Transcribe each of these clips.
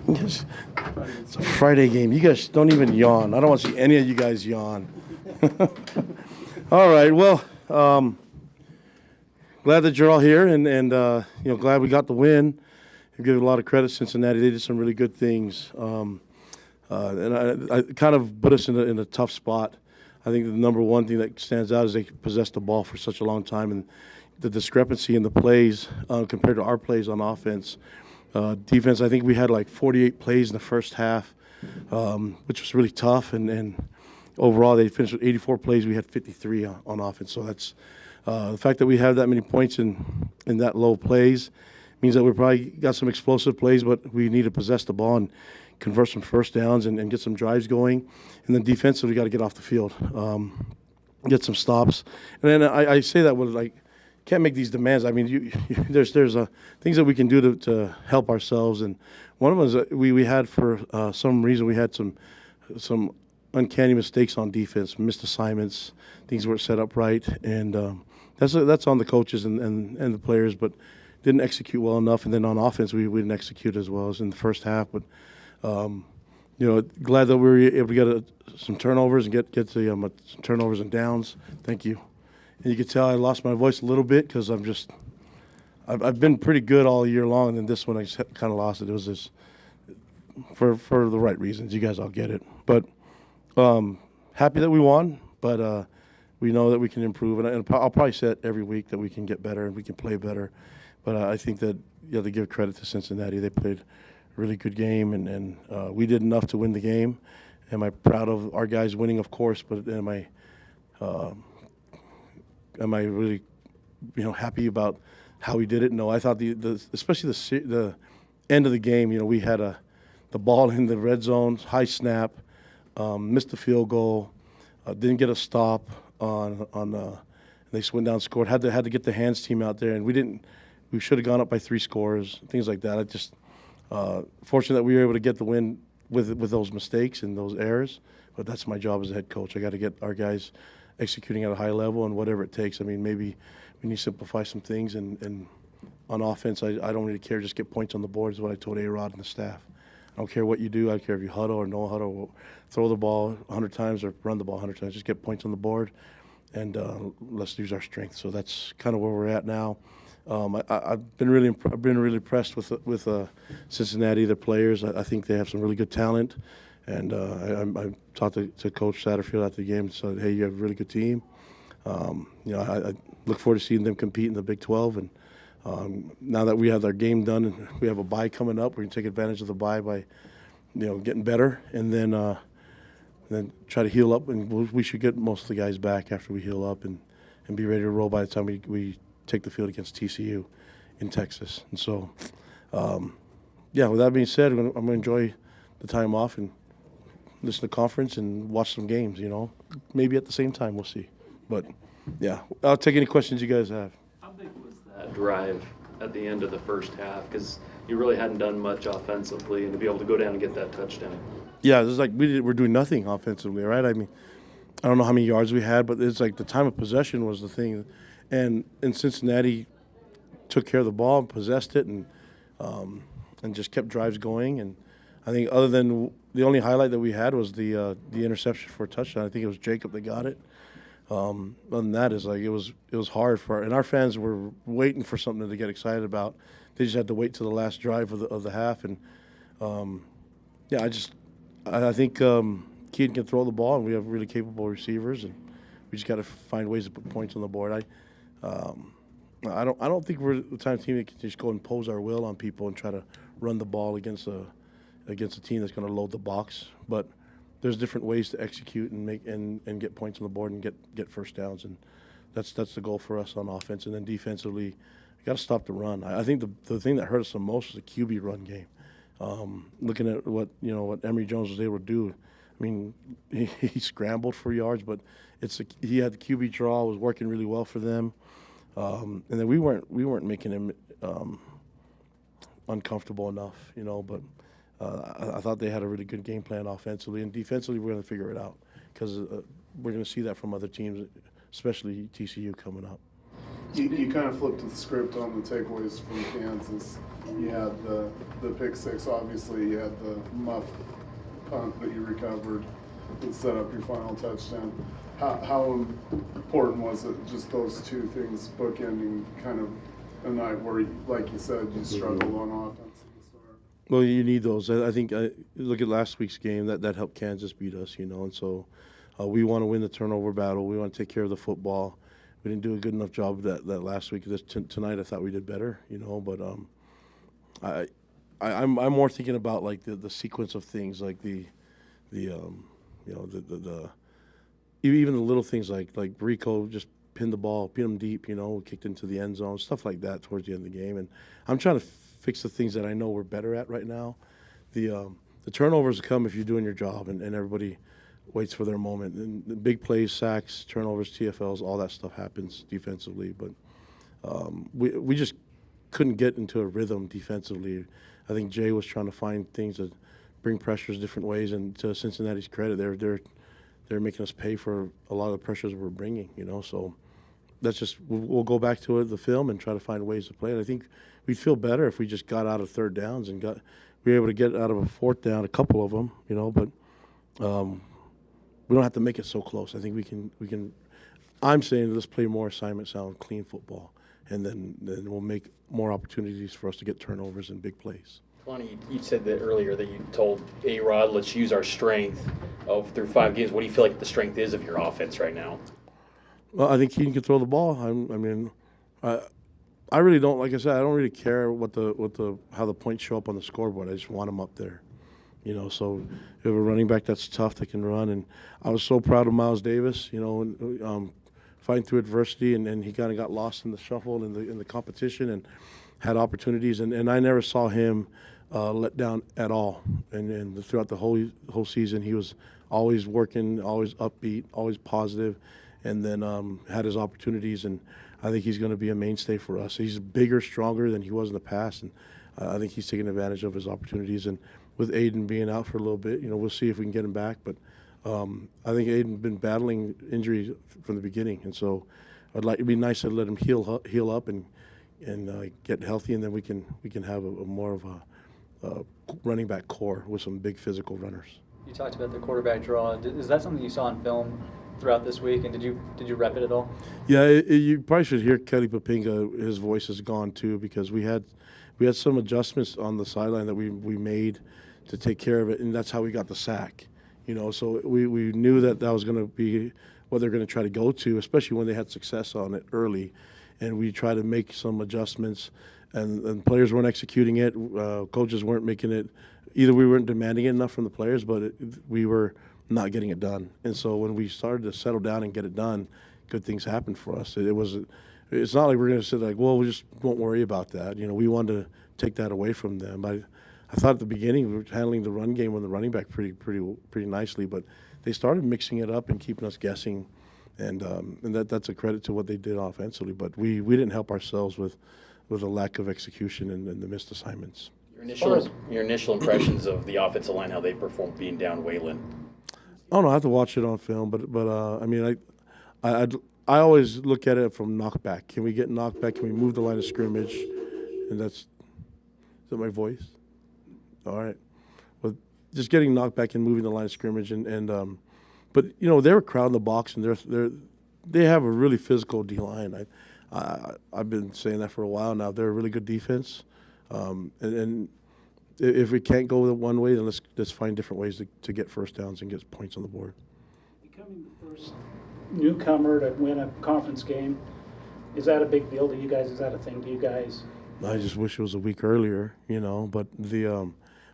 It's a Friday game. You guys don't even yawn. I don't want to see any of you guys yawn. All right. Well, glad that you're all here, and glad we got the win. I give a lot of credit to Cincinnati. They did some really good things, and I kind of put us in a tough spot. I think the number one thing that stands out is they possessed the ball for such a long time, and the discrepancy in the plays compared to our plays on offense. Defense, I think we had like 48 plays in the first half, which was really tough. And overall, they finished with 84 plays. We had 53 on offense. So that's the fact that we have that many points in that low plays means that we probably got some explosive plays, but we need to possess the ball and convert some first downs and get some drives going. And then defensively, we got to get off the field, get some stops. And then I say that with like, can't make these demands. I mean, there's things that we can do to help ourselves, and one of them is that we had for some reason we had some uncanny mistakes on defense, missed assignments, things weren't set up right, and that's on the coaches and the players, but didn't execute well enough. And then on offense, we didn't execute as well as in the first half. But glad that we were able to get some turnovers and get some turnovers and downs. Thank you. And you could tell I lost my voice a little bit because I've been pretty good all year long, and then this one I just kind of lost it. It was just for the right reasons. You guys all get it. But happy that we won, but we know that we can improve. And I'll probably say it every week that we can get better and we can play better. But I think that you have to give credit to Cincinnati. They played a really good game, and we did enough to win the game. Am I proud of our guys winning? Of course, but am I really, happy about how we did it? No, I thought especially the end of the game. We had the ball in the red zone, high snap, missed the field goal, didn't get a stop on. They just went down, scored. Had to get the hands team out there, and we didn't. We should have gone up by 3 scores, things like that. I just fortunate that we were able to get the win with those mistakes and those errors. But that's my job as a head coach. I got to get our guys executing at a high level and whatever it takes. I mean, maybe we need to simplify some things. And on offense, I don't really care. Just get points on the board is what I told A-Rod and the staff. I don't care what you do. I don't care if you huddle or no huddle, throw the ball 100 times or run the ball 100 times. Just get points on the board, and let's use our strength. So that's kind of where we're at now. I've been really impressed with Cincinnati, their players. I think they have some really good talent. And I talked to Coach Satterfield after the game and said, hey, you have a really good team. I look forward to seeing them compete in the Big 12. And now that we have our game done and we have a bye coming up, we're going to take advantage of the bye by, getting better and then try to heal up. And we should get most of the guys back after we heal up and be ready to roll by the time we take the field against TCU in Texas. And so, with that being said, I'm going to enjoy the time off and listen to conference and watch some games, Maybe at the same time, we'll see. But, yeah, I'll take any questions you guys have. How big was that drive at the end of the first half? Because you really hadn't done much offensively, and to be able to go down and get that touchdown. Yeah, it's like we're doing nothing offensively, right? I mean, I don't know how many yards we had, but it's like the time of possession was the thing. And Cincinnati took care of the ball and possessed it and just kept drives going. And I think other than the only highlight that we had was the interception for a touchdown. I think it was Jacob that got it. Other than that, is like it was hard and our fans were waiting for something to get excited about. They just had to wait till the last drive of the half. And I think Keaton can throw the ball, and we have really capable receivers, and we just got to find ways to put points on the board. I don't think we're the type of team that can just go and impose our will on people and try to run the ball against a team that's going to load the box. But there's different ways to execute and make and get points on the board and get first downs, and that's the goal for us on offense. And then defensively, we got to stop the run. I think the thing that hurt us the most was the QB run game. Looking at what Emory Jones was able to do. I mean, he scrambled for yards, but he had the QB draw, was working really well for them. And then we weren't making him uncomfortable enough, But I thought they had a really good game plan offensively, and defensively we're going to figure it out because we're going to see that from other teams, especially TCU coming up. You kind of flipped the script on the takeaways from Kansas. You had the pick six, obviously. You had the muff punt that you recovered that set up your final touchdown. How important was it, just those two things bookending kind of a night where, like you said, you struggled on offense at the start? Well, you need those. I think look at last week's game. That helped Kansas beat us, and so we want to win the turnover battle. We want to take care of the football. We didn't do a good enough job that last week. Tonight, I thought we did better, But I'm more thinking about like the sequence of things, like the even the little things like Rico just pinned the ball, pinned him deep, kicked into the end zone, stuff like that towards the end of the game. And I'm trying to fix the things that I know we're better at right now. The turnovers come if you're doing your job, and everybody waits for their moment. And the big plays, sacks, turnovers, TFLs, all that stuff happens defensively. But we just couldn't get into a rhythm defensively. I think Jay was trying to find things that bring pressures different ways. And to Cincinnati's credit, they're making us pay for a lot of the pressures we're bringing. So that's just we'll go back to the film and try to find ways to play it. I think we'd feel better if we just got out of third downs and we were able to get out of a fourth down, a couple of them, But we don't have to make it so close. I think we can. I'm saying let's play more assignment sound, clean football, and then we'll make more opportunities for us to get turnovers and big plays. Kalani, you said that earlier that you told A-Rod, let's use our strength through 5 games. What do you feel like the strength is of your offense right now? Well, I think Keaton can throw the ball. I really don't. Like I said, I don't really care how the points show up on the scoreboard. I just want them up there. So we have a running back that's tough, that can run. And I was so proud of Miles Davis, fighting through adversity, and he kind of got lost in the shuffle in the competition and had opportunities. And I never saw him let down at all. And throughout the whole season, he was always working, always upbeat, always positive, and then had his opportunities. And I think he's going to be a mainstay for us. He's bigger, stronger than he was in the past, and I think he's taking advantage of his opportunities. And with Aiden being out for a little bit, we'll see if we can get him back. But I think Aiden's been battling injuries from the beginning, and so it'd be nice to let him heal up and get healthy, and then we can have a more of a running back core with some big physical runners. You talked about the quarterback draw. Is that something you saw on film throughout this week, and did you rep it at all? Yeah, you probably should hear Kelly Papinga. His voice is gone too, because we had some adjustments on the sideline that we made to take care of it, and that's how we got the sack. So we knew that was going to be what they're going to try to go to, especially when they had success on it early, and we tried to make some adjustments, and players weren't executing it. Coaches weren't making it. Either we weren't demanding it enough from the players, but we were not getting it done. And so when we started to settle down and get it done, good things happened for us. It's not like we're going to say like, well, we just won't worry about that. We wanted to take that away from them. I thought at the beginning we were handling the run game with the running back pretty nicely, but they started mixing it up and keeping us guessing, and that's a credit to what they did offensively. But we didn't help ourselves with a lack of execution and the missed assignments. Your initial impressions of the offensive line, how they performed being down Waylon? I don't know. I have to watch it on film, but I always look at it from knockback. Can we get knockback? Can we move the line of scrimmage? And is that my voice? All right. But just getting knocked back and moving the line of scrimmage, but they were crowding the box, and they have a really physical D line. I've been saying that for a while now. They're a really good defense, and if we can't go one way, then let's find different ways to get first downs and get points on the board. Becoming the first newcomer to win a conference game, is that a big deal to you guys? Is that a thing to you guys? I just wish it was a week earlier, But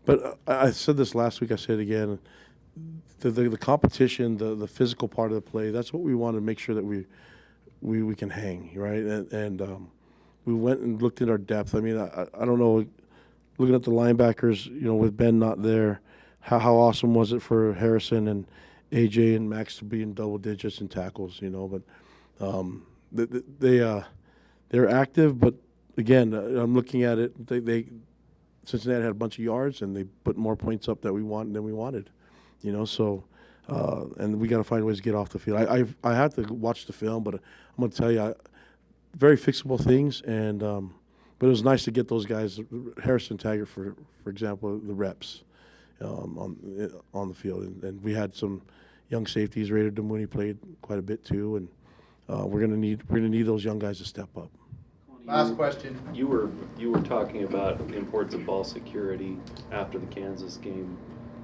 but I said this last week. I said it again. The competition, the physical part of the play. That's what we want to make sure that we can hang, right? And we went and looked at our depth. I don't know. Looking at the linebackers, with Ben not there, how awesome was it for Harrison and AJ and Max to be in double digits in tackles, But they're active, but again, I'm looking at it. Cincinnati had a bunch of yards, and they put more points up than we wanted, So, and we got to find ways to get off the field. I have to watch the film, but I'm going to tell you, very fixable things, and but it was nice to get those guys, Harrison Taggart, for example, the reps on the field, and we had some young safeties. Raider Demooney played quite a bit too, and we're gonna need those young guys to step up. Last question. You were talking about the importance of ball security after the Kansas game.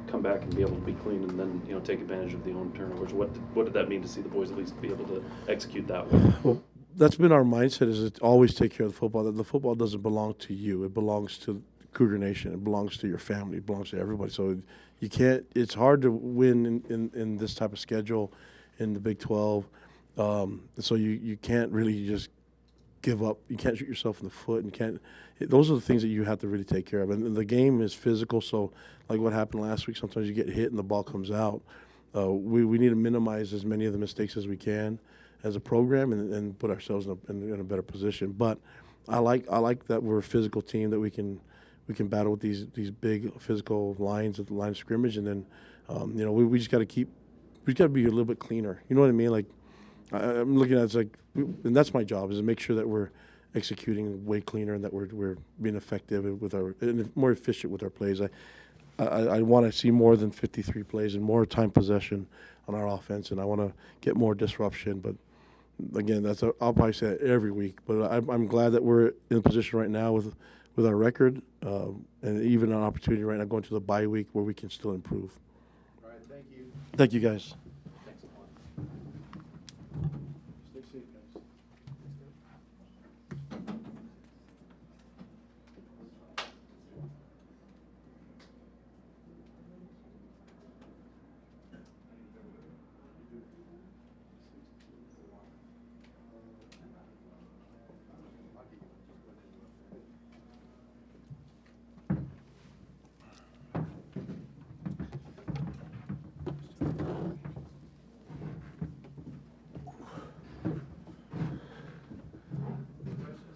Come back and be able to be clean, and then take advantage of the own turnovers. What did that mean to see the boys at least be able to execute that way? Well, that's been our mindset: is to always take care of the football. That the football doesn't belong to you; it belongs to Cougar Nation. It belongs to your family. It belongs to everybody. So you can't. It's hard to win in this type of schedule in the Big 12. So you can't really just give up. You can't shoot yourself in the foot, and you can't. Those are the things that you have to really take care of. And the game is physical, so like what happened last week, sometimes you get hit and the ball comes out. We need to minimize as many of the mistakes as we can as a program and put ourselves in a better position. But I like that we're a physical team, that we can battle with these big physical lines at the line of scrimmage, and then we just got to be a little bit cleaner. You know what I mean? Like I'm looking at it's like, and that's my job, is to make sure that we're executing way cleaner and that we're being effective with and more efficient with our plays. I want to see more than 53 plays and more time possession on our offense, and I want to get more disruption. But again, I'll probably say it every week. But I'm glad that we're in a position right now with our record, and even an opportunity right now going to the bye week where we can still improve. All right, thank you. Thank you, guys. Questions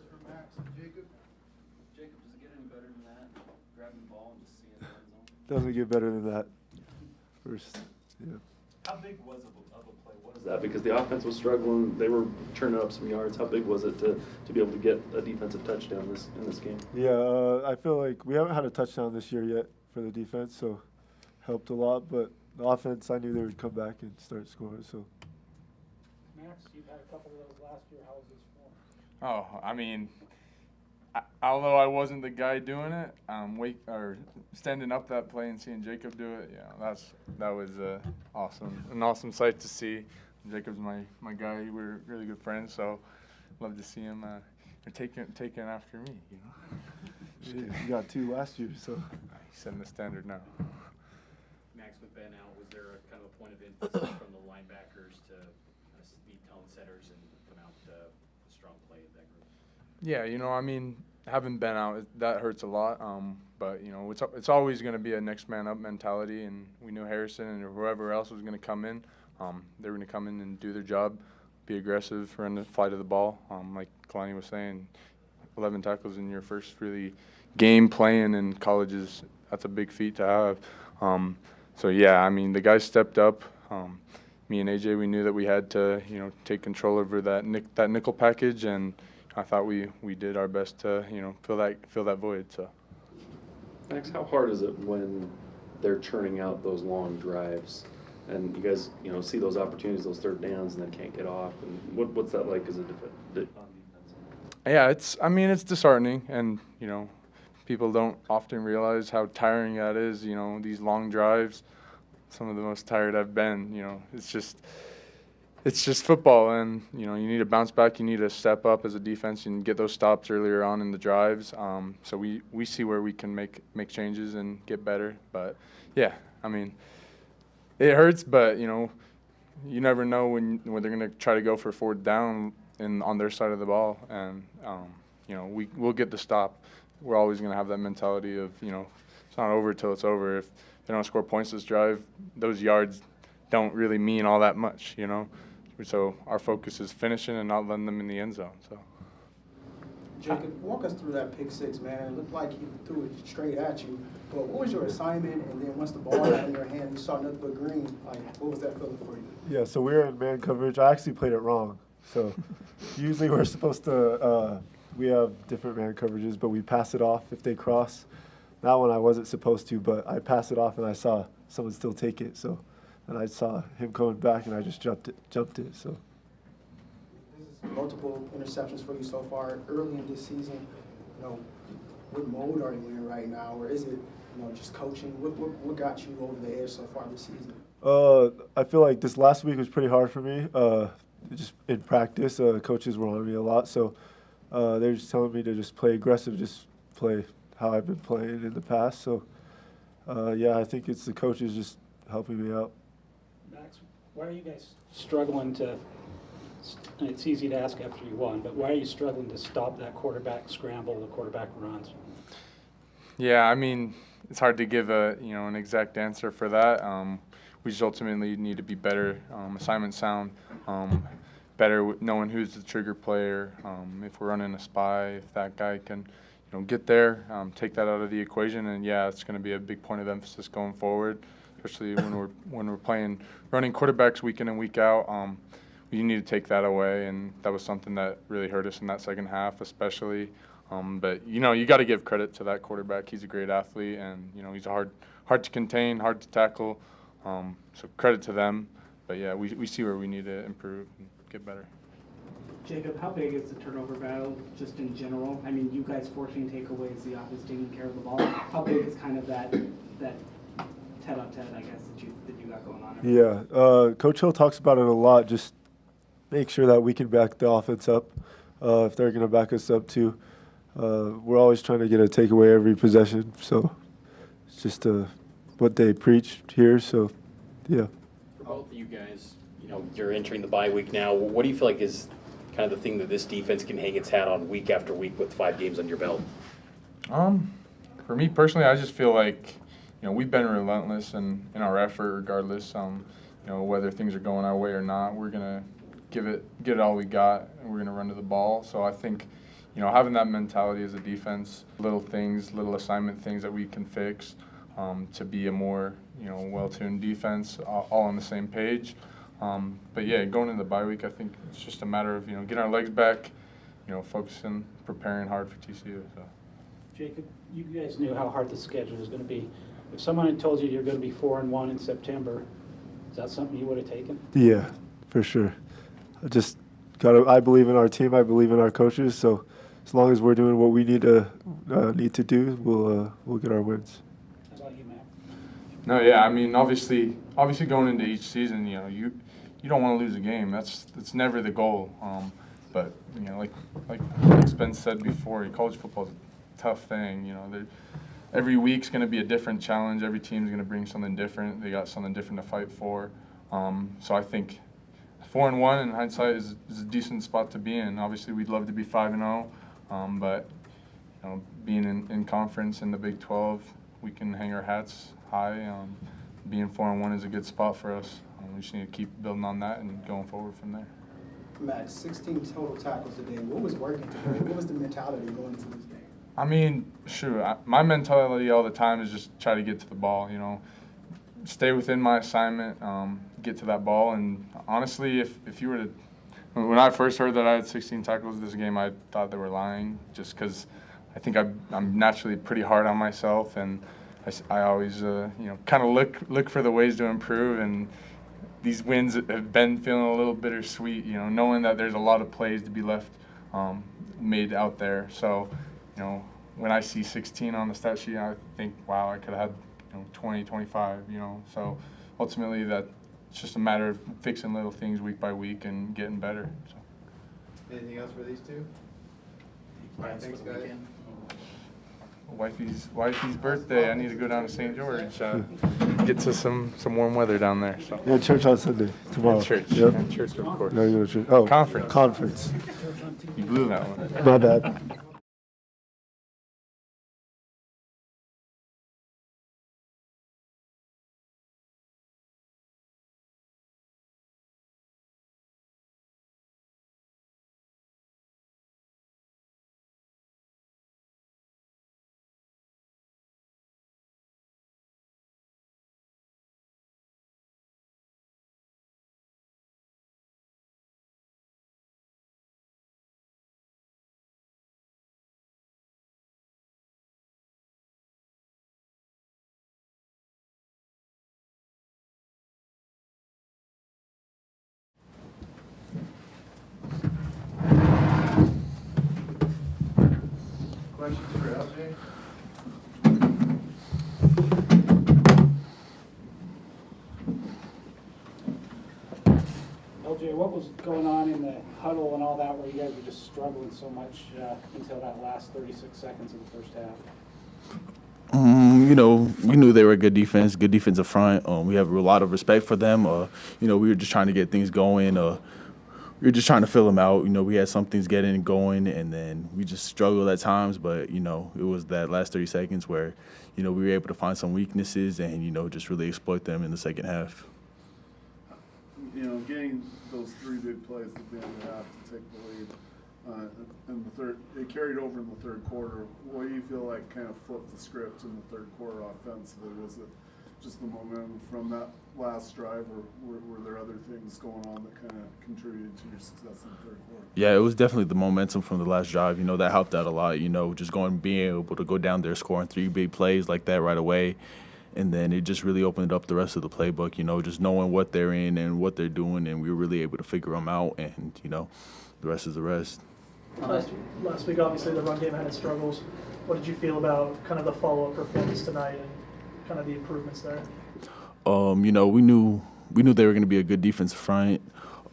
for Max and Jacob? Jacob, does it get any better than that? Grabbing the ball and just seeing the end zone? Doesn't get better than that. First, yeah. How big was of a play was that? Because the offense was struggling. They were turning up some yards. How big was it to be able to get a defensive touchdown in this game? Yeah, I feel like we haven't had a touchdown this year yet for the defense, so helped a lot. But the offense, I knew they would come back and start scoring. So. Max, you've had a couple of those last year. How was this for? Oh, I mean, although I wasn't the guy doing it, standing up that play and seeing Jacob do it, that was an awesome sight to see. Jacob's my guy. We're really good friends, so love to see him taking after me. You got 2 last year, so. He's setting the standard now. Max, with Ben out, was there a kind of a point of emphasis from the linebackers to be tone setters and put out the strong play of that group? Yeah, I mean, having Ben out, that hurts a lot. But it's always going to be a next man up mentality, and we knew Harrison and whoever else was going to come in. They were going to come in and do their job, be aggressive, run the fly to the ball. Like Kalani was saying, 11 tackles in your first really game playing in college that's a big feat to have. So yeah, I mean, the guys stepped up. Me and AJ, we knew that we had to, take control over that nickel package, and I thought we did our best to, fill that void. So. Max, how hard is it when they're churning out those long drives, and you guys, see those opportunities, those third downs, and then can't get off? And what's that like as a on defense? Yeah, it's disheartening, and people don't often realize how tiring that is. These long drives, some of the most tired I've been. It's just football, and you need to bounce back. You need to step up as a defense and get those stops earlier on in the drives. So we see where we can make changes and get better. But yeah, I mean, it hurts, but you never know when they're gonna try to go for 4th down on their side of the ball, and we'll get the stop. We're always gonna have that mentality of it's not over till it's over. If they don't score points this drive, those yards don't really mean all that much, So our focus is finishing and not letting them in the end zone. So. Jacob, walk us through that pick 6, man. It looked like he threw it straight at you. But what was your assignment? And then once the ball got in your hand, you saw nothing but green. Like, what was that feeling for you? Yeah, so we were in man coverage. I actually played it wrong. So usually we're supposed to, we have different man coverages, but we pass it off if they cross. That one I wasn't supposed to, but I passed it off and I saw someone still take it. So, and I saw him coming back and I just jumped it. So. This is multiple interceptions for you so far early in this season. You know, what mode are you in right now, or is it, you know, just coaching? What got you over the edge so far this season? I feel like this last week was pretty hard for me. Just in practice, coaches were on me a lot, so they're just telling me to just play aggressive, just play how I've been playing in the past. So, yeah, I think it's the coaches just helping me out. Max, why are you guys struggling to, and it's easy to ask after you won, but why are you struggling to stop that quarterback scramble, the quarterback runs? Yeah, I mean, it's hard to give an exact answer for that. We just ultimately need to be better, assignment sound, better with knowing who's the trigger player. If we're running a spy, if that guy can, get there, take that out of the equation, and yeah, it's going to be a big point of emphasis going forward, especially when we're running quarterbacks week in and week out. We need to take that away, and that was something that really hurt us in that second half, especially. But you got to give credit to that quarterback. He's a great athlete, and he's hard to contain, hard to tackle. So credit to them. But yeah, we see where we need to improve and get better. Jacob, how big is the turnover battle just in general? I mean, you guys forcing takeaways, the offense taking care of the ball. How big is kind of that tete-a-tete, I guess, that you got going on? Yeah, Coach Hill talks about it a lot. Just make sure that we can back the offense up. If they're going to back us up too, we're always trying to get a takeaway every possession. So it's just what they preach here. So yeah. For both of you guys, you're entering the bye week now. What do you feel like is kind of the thing that this defense can hang its hat on week after week with 5 games on your belt? For me personally, I just feel like we've been relentless in our effort, regardless. Whether things are going our way or not, we're gonna give it all we got, and we're gonna run to the ball. So I think having that mentality as a defense, little assignment things that we can fix, to be a more well-tuned defense, all on the same page. But yeah, going into the bye week, I think it's just a matter of getting our legs back, focusing, preparing hard for TCU. So. Jacob, you guys knew how hard the schedule was going to be. If someone had told you you're going to be 4-1 in September, is that something you would have taken? Yeah, for sure. I believe in our team. I believe in our coaches. So as long as we're doing what we need to do, we'll get our wins. How about you, Matt? No, yeah, I mean, obviously going into each season, you don't want to lose a game. That's never the goal. But like Spence said before, college football is a tough thing. Every week's going to be a different challenge. Every team's going to bring something different. They got something different to fight for. So I think 4-1 in hindsight is a decent spot to be in. Obviously, we'd love to be 5-0, but being in conference in the Big 12, we can hang our hats high. Being 4-1 is a good spot for us. We just need to keep building on that and going forward from there. Max, 16 total tackles today. What was working today? What was the mentality going into this game? I mean, my mentality all the time is just try to get to the ball, stay within my assignment, get to that ball. And honestly, if you were to, when I first heard that I had 16 tackles this game, I thought they were lying, just because I think I'm naturally pretty hard on myself, and I always, kind of look for the ways to improve. And these wins have been feeling a little bittersweet, knowing that there's a lot of plays to be left made out there. So, when I see 16 on the stat sheet, I think, wow, I could have had 20, 25, So ultimately, it's just a matter of fixing little things week by week and getting better. So. Anything else for these two? Thanks, guys. Wifey's birthday. I need to go down to St. George, get to some warm weather down there. So. Yeah, church on Sunday tomorrow. And church. Yep. And church, of course. No, you go to church. Oh, Conference. You blew that one. My bad. questions for LJ? LJ, what was going on in the huddle and all that where you guys were just struggling so much until that last 36 seconds of the first half? You know, we knew they were a good defense, good defensive front. We have a lot of respect for them. You know, we were just trying to get things going. We were just trying to fill them out. You know, we had some things getting going, and then we just struggled at times. But, you know, it was that last 30 seconds where, you know, we were able to find some weaknesses and, you know, just really exploit them in the second half. You know, getting those 3 big plays at the end of the half to take the lead. In the third, it carried over in the third quarter. What do you feel like kind of flipped the script in the third quarter offensively? Was it just the momentum from that last drive, or were there other things going on that kind of contributed to your success in the third quarter? Yeah, it was definitely the momentum from the last drive. You know, that helped out a lot. You know, just being able to go down there, scoring 3 big plays like that right away. And then it just really opened up the rest of the playbook, you know, just knowing what they're in and what they're doing. And we were really able to figure them out. And, you know, the rest is the rest. Last week, obviously, the run game had its struggles. What did you feel about kind of the follow-up performance tonight and kind of the improvements there? You know, we knew they were going to be a good defensive front.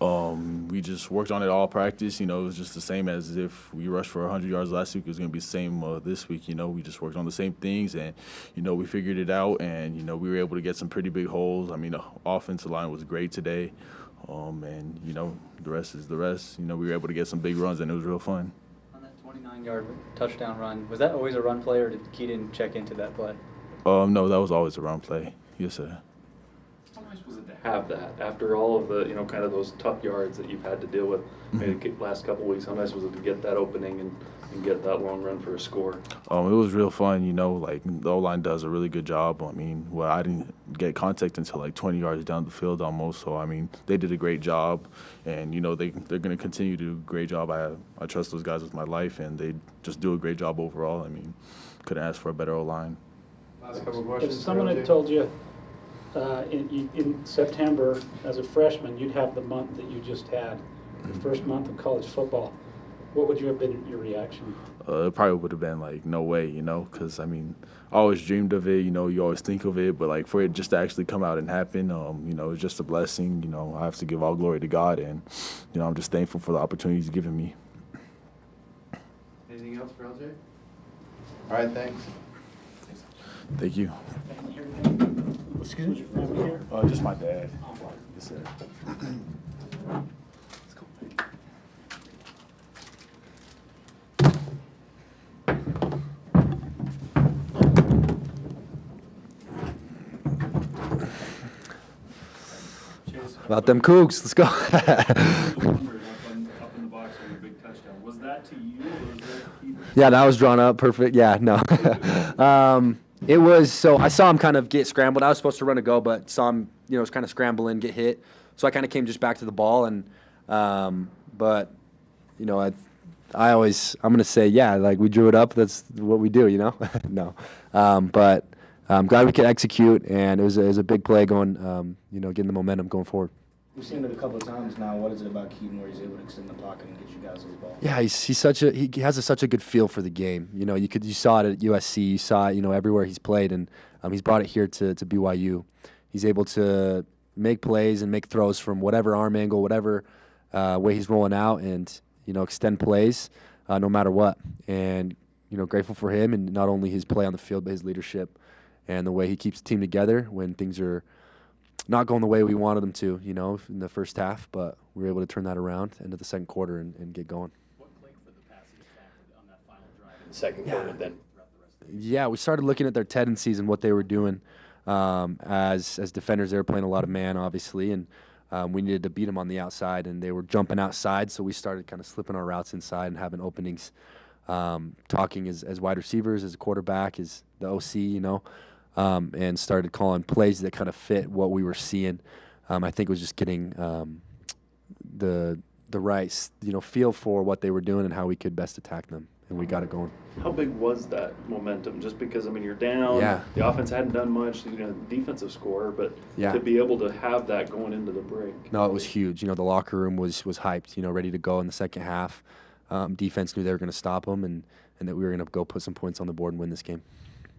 We just worked on it all practice. You know, it was just the same as if we rushed for 100 yards last week. It was going to be the same this week. You know, we just worked on the same things, and, you know, we figured it out. And, you know, we were able to get some pretty big holes. I mean, the offensive line was great today. And, you know, the rest is the rest. You know, we were able to get some big runs, and it was real fun. On that 29-yard touchdown run, was that always a run play, or did Keaton check into that play? No, that was always a run play. Yes, sir. How nice was it to have that after all of the, you know, kind of those tough yards that you've had to deal with maybe the last couple of weeks? How nice was it to get that opening and get that long run for a score? It was real fun, you know, like the O-line does a really good job. I mean, well, I didn't get contact until like 20 yards down the field almost. So, I mean, they did a great job, and, you know, they're going to continue to do a great job. I trust those guys with my life, and they just do a great job overall. I mean, couldn't ask for a better O-line. Last couple of If questions. someone had told you in September as a freshman you'd have the month that you just had, the first month of college football, what would you have been your reaction? It probably would have been like, no way, you know, because, I mean, I always dreamed of it, you know, you always think of it, but, like, for it just to actually come out and happen, you know, it's just a blessing. You know, I have to give all glory to God, and, you know, I'm just thankful for the opportunities He's given me. Anything else for LJ? All right, thanks. Thank you. Family here? Excuse Was your family here? Just my dad. Yes, sir. About them Cougs, let's go. Up in the box on your big touchdown. Was that to you, or was that Keaton? Yeah, that was drawn up, perfect. Yeah, no. It was, so I saw him kind of get scrambled. I was supposed to run a go, but saw him, you know, was kind of scrambling, get hit. So I kind of came just back to the ball, and but, you know, I'm going to say, yeah, like we drew it up. That's what we do, you know? No. But I'm glad we could execute, and it was a big play going, you know, getting the momentum going forward. We've seen it a couple of times now. What is it about Keaton where he's able to extend the pocket and get you guys those balls? Yeah, he has such a good feel for the game. You know, you saw it at USC, you saw it, you know, everywhere he's played, and he's brought it here to BYU. He's able to make plays and make throws from whatever arm angle, whatever way he's rolling out, and, you know, extend plays no matter what. And, you know, grateful for him, and not only his play on the field, but his leadership and the way he keeps the team together when things are not going the way we wanted them to, you know, in the first half, but we were able to turn that around into the second quarter and get going. What played for the passing attack on that final drive in the second quarter then throughout the rest of the game? Yeah, we started looking at their tendencies and what they were doing. As defenders, they were playing a lot of man, obviously, and we needed to beat them on the outside, and they were jumping outside, so we started kind of slipping our routes inside and having openings, talking as wide receivers, as a quarterback, as the OC, you know, and started calling plays that kind of fit what we were seeing. I think it was just getting the right, you know, feel for what they were doing and how we could best attack them, and we got it going. How big was that momentum? Just because, I mean, you're down, Yeah. the offense hadn't done much, you know, defensive score, but Yeah. to be able to have that going into the break. No, it was huge. You know, the locker room was hyped, you know, ready to go in the second half. defense knew they were going to stop them, and that we were going to go put some points on the board and win this game.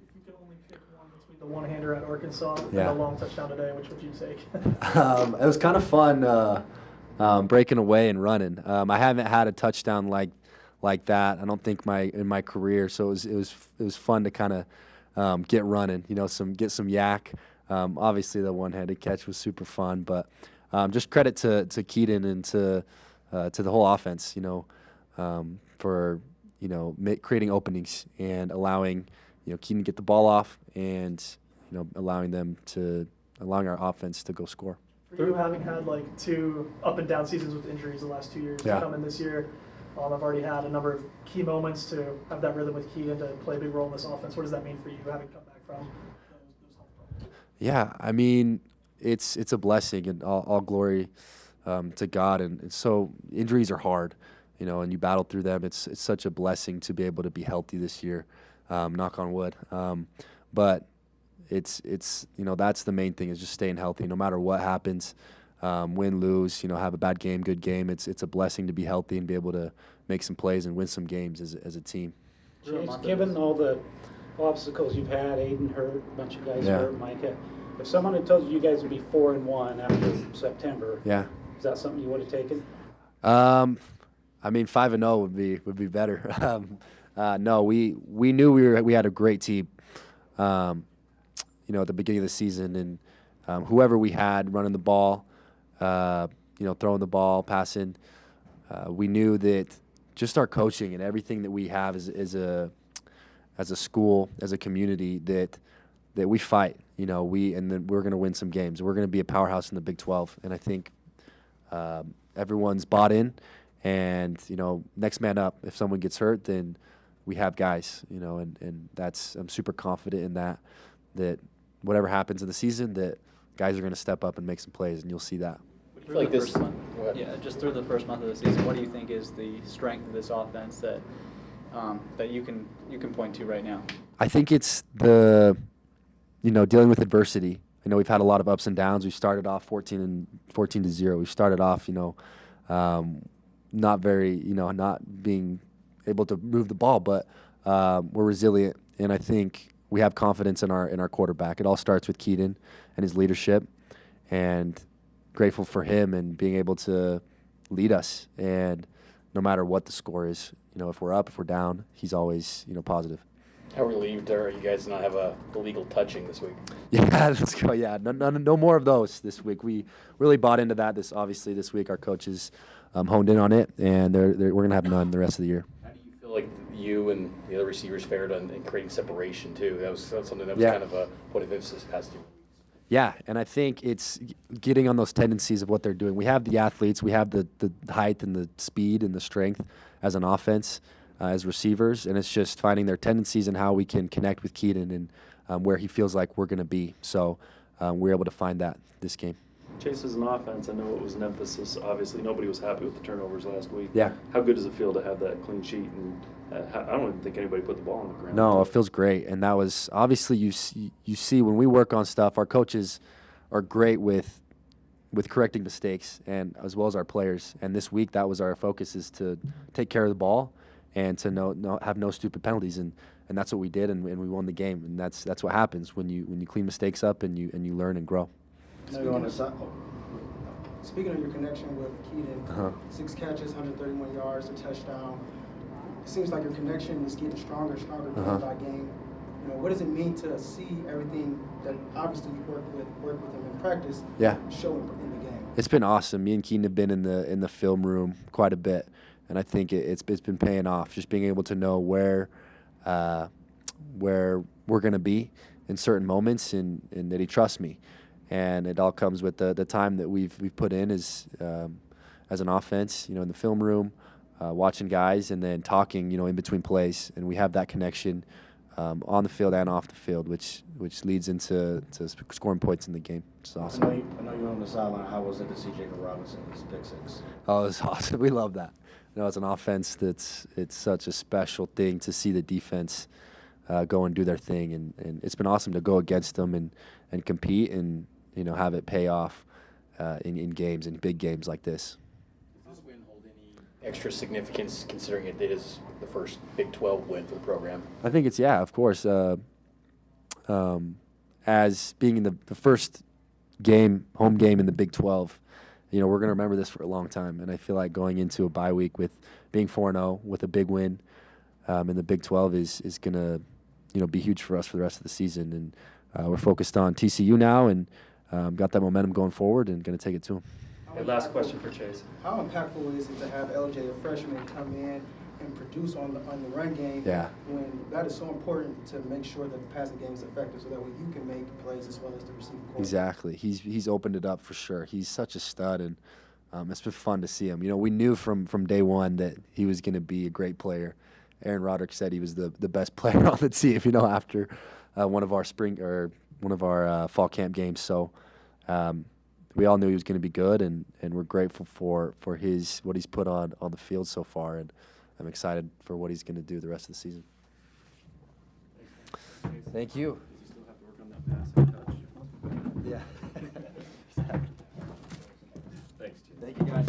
If you could only pick one between the one-hander at Arkansas and Yeah. the long touchdown today, which would you take? It was kind of fun breaking away and running. I haven't had a touchdown like that. I don't think in my career. So it was fun to kind of get running. Get some yak. Obviously the one-handed catch was super fun, but just credit to Keaton and to the whole offense. For creating openings and allowing Keaton to get the ball off and allowing our offense to go score. For you having had like 2 up and down seasons with injuries the last 2 years, Yeah. to come in this year, I've already had a number of key moments to have that rhythm with Keaton to play a big role in this offense. What does that mean for you, having come back from those health problems? Yeah, I mean, it's a blessing, and all glory to God. And so injuries are hard, and you battle through them. It's such a blessing to be able to be healthy this year, knock on wood. But it's that's the main thing, is just staying healthy no matter what happens. Win, lose, have a bad game, good game. It's a blessing to be healthy and be able to make some plays and win some games as a team. James, given all the obstacles you've had, Aiden hurt, a bunch of guys Yeah. hurt, Micah, if someone had told you guys would be 4-1 after September, Yeah. is that something you would have taken? I mean, 5-0 would be better. No, we knew we had a great team. At the beginning of the season, and whoever we had running the ball, throwing the ball, passing, we knew that just our coaching and everything that we have as a school, as a community, that we fight. And then we're going to win some games. We're going to be a powerhouse in the Big 12, and I think everyone's bought in. And next man up. If someone gets hurt, then we have guys. And that's, I'm super confident in that whatever happens in the season, that guys are going to step up and make some plays, and you'll see that. Through the first month, just through the first month of the season, what do you think is the strength of this offense that you can point to right now? I think it's the dealing with adversity. I know we've had a lot of ups and downs. We started off 14-0. We started off not very not being able to move the ball, but we're resilient, and I think we have confidence in our quarterback. It all starts with Keaton and his leadership, and grateful for him and being able to lead us. And no matter what the score is, if we're up, if we're down, he's always positive. How relieved are you guys to not have a illegal touching this week? Yeah, let's go. Yeah, no more of those this week. We really bought into that. This week our coaches honed in on it, and we're gonna have none the rest of the year. How do you feel like you and the other receivers fared in creating separation too? That was something that was Yeah. kind of a point of emphasis past 2 weeks. Yeah, and I think it's getting on those tendencies of what they're doing. We have the athletes, we have the height and the speed and the strength as an offense, as receivers, and it's just finding their tendencies and how we can connect with Keaton and where he feels like we're going to be. So we're able to find that this game. Chase, as an offense, I know it was an emphasis. Obviously, nobody was happy with the turnovers last week. Yeah. How good does it feel to have that clean sheet? And I don't even think anybody put the ball on the ground. No, it feels great, and that was obviously you see when we work on stuff, our coaches are great with correcting mistakes, and as well as our players. And this week, that was our focus, is to take care of the ball and to have no stupid penalties, and that's what we did, and we won the game. And that's what happens when you clean mistakes up and you learn and grow. Speaking of your connection with Keaton, 6 catches, 131 yards, a touchdown. It seems like your connection is getting stronger and stronger game by game. What does it mean to see everything that obviously you work with him in practice show in the game? It's been awesome. Me and Keaton have been in the film room quite a bit, and I think it's been paying off. Just being able to know where we're going to be in certain moments, and that he trusts me. And it all comes with the time that we've put in as an offense, in the film room, watching guys, and then talking, in between plays. And we have that connection on the field and off the field, which leads into scoring points in the game. It's awesome. I know you were on the sideline. How was it to see Jacob Robinson his pick 6? Oh, it's awesome. We love that. It's an offense it's such a special thing to see the defense go and do their thing, and it's been awesome to go against them and compete and have it pay off in games, in big games like this. Does this win hold any extra significance considering it is the first Big 12 win for the program? I think it's, yeah, of course. As being in the first game, home game in the Big 12, you know, we're going to remember this for a long time. And I feel like going into a bye week with being 4-0 with a big win in the Big 12 is going to, you know, be huge for us for the rest of the season. And we're focused on TCU now and got that momentum going forward and going to take it to them. Okay, last question for Chase. How impactful is it to have LJ, a freshman, come in and produce on the run game? Yeah. When that is so important to make sure that the passing game is effective, so that way you can make plays as well as the receiving core. Exactly. He's opened it up for sure. He's such a stud, and it's been fun to see him. You know, we knew from day one that he was going to be a great player. Aaron Roderick said he was the best player on the team. You know, after one of our fall camp games. So. We all knew he was going to be good, and we're grateful for what he's put on the field so far, and I'm excited for what he's going to do the rest of the season. Thank you. You still have to work on that pass and touch. Yeah. Thanks, Jim. Thank you, guys.